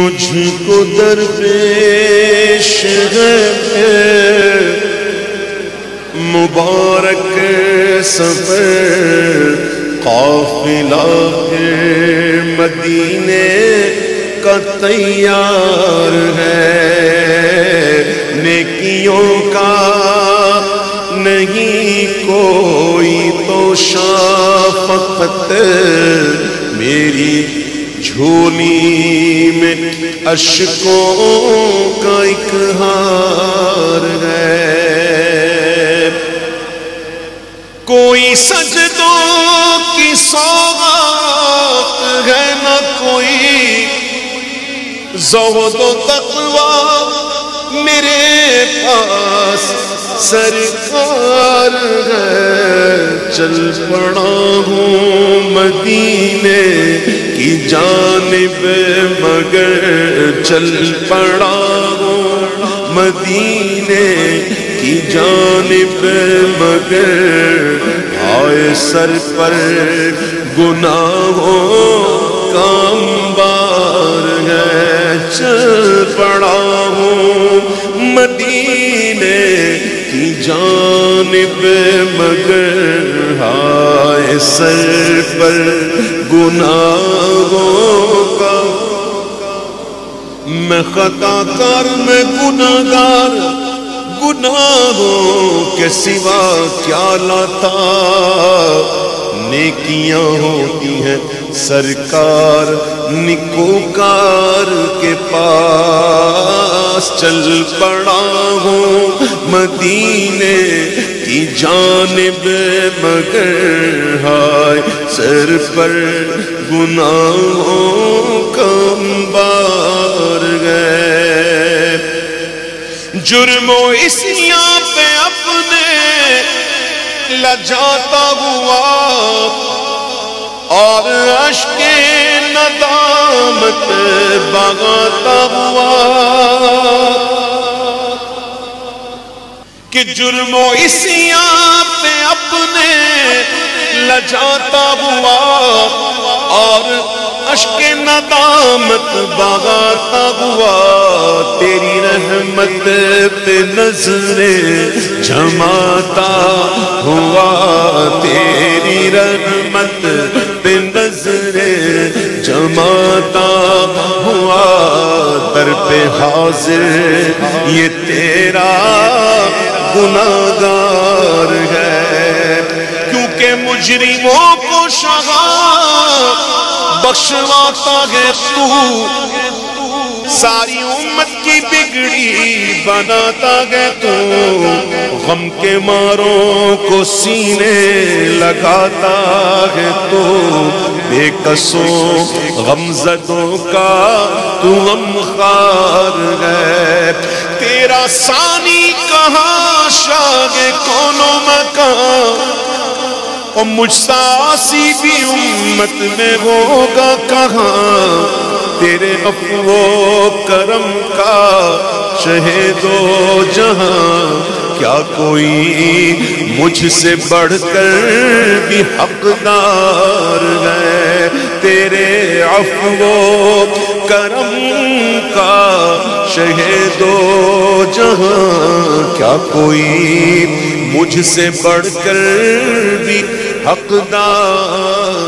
مجھ کو درپیش ہے مبارک سفر قافلہ مدینے کا تیار ہے، نیکیوں کا نہیں کوئی تو شفقت میری جھولی میں اشکوں کا ایک ہار ہے، کوئی سجدوں کی سوغات ہے نہ کوئی زہد و تقوی میرے پاس سرکار ہے، چل پڑا ہوں مدینے کی جانب مگر چل پڑا ہوں مدینے کی جانب مگر آئے سر پر گناہوں کا انبار ہے، چل پڑا ہوں مدینے کی جانب مگر آئے سر پر گناہوں کا، میں خطا کار میں گناہگار، گناہوں کے سوا کیا لاتا، نیکیاں ہوتی ہیں سرکار نکوکار کے پاس، چل پڑا ہوں مدینے کی جانب مگر ہائے سر پر گناہوں کا انبار ہے، جرم و عصیاں پہ اپنے لجاتا ہوا اور اشک ندامت بغاتا ہوا، کہ جرم و عصیاں پہ اپنے لجاتا ہوا اور اشک ندامت بغاتا ہوا، تیری رحمت پہ نظریں جماتا ہوا، تیری رحمت پہ نظریں جماتا ہوا، در پہ حاضر یہ تیرا گناہگار ہے، کیونکہ مجرموں کو شہاد بخشواتا ہے تو، ساری امت کی بگڑی بناتا ہے تو، غم کے ماروں کو سینے لگاتا ہے تو، بے قصوں غمزدوں کا تو غمخوار ہے، تیرا ثانی کہاں شاہ کون و مکان، اور مجھ سا عاصی بھی امت میں ہوگا کہاں، تیرے عفو و کرم کا شہید و جہاں، کیا کوئی مجھ سے بڑھ کر بھی حقدار ہے، تیرے عفو و کرم کا شہید و جہاں، کیا کوئی مجھ سے بڑھ کر بھی حقدار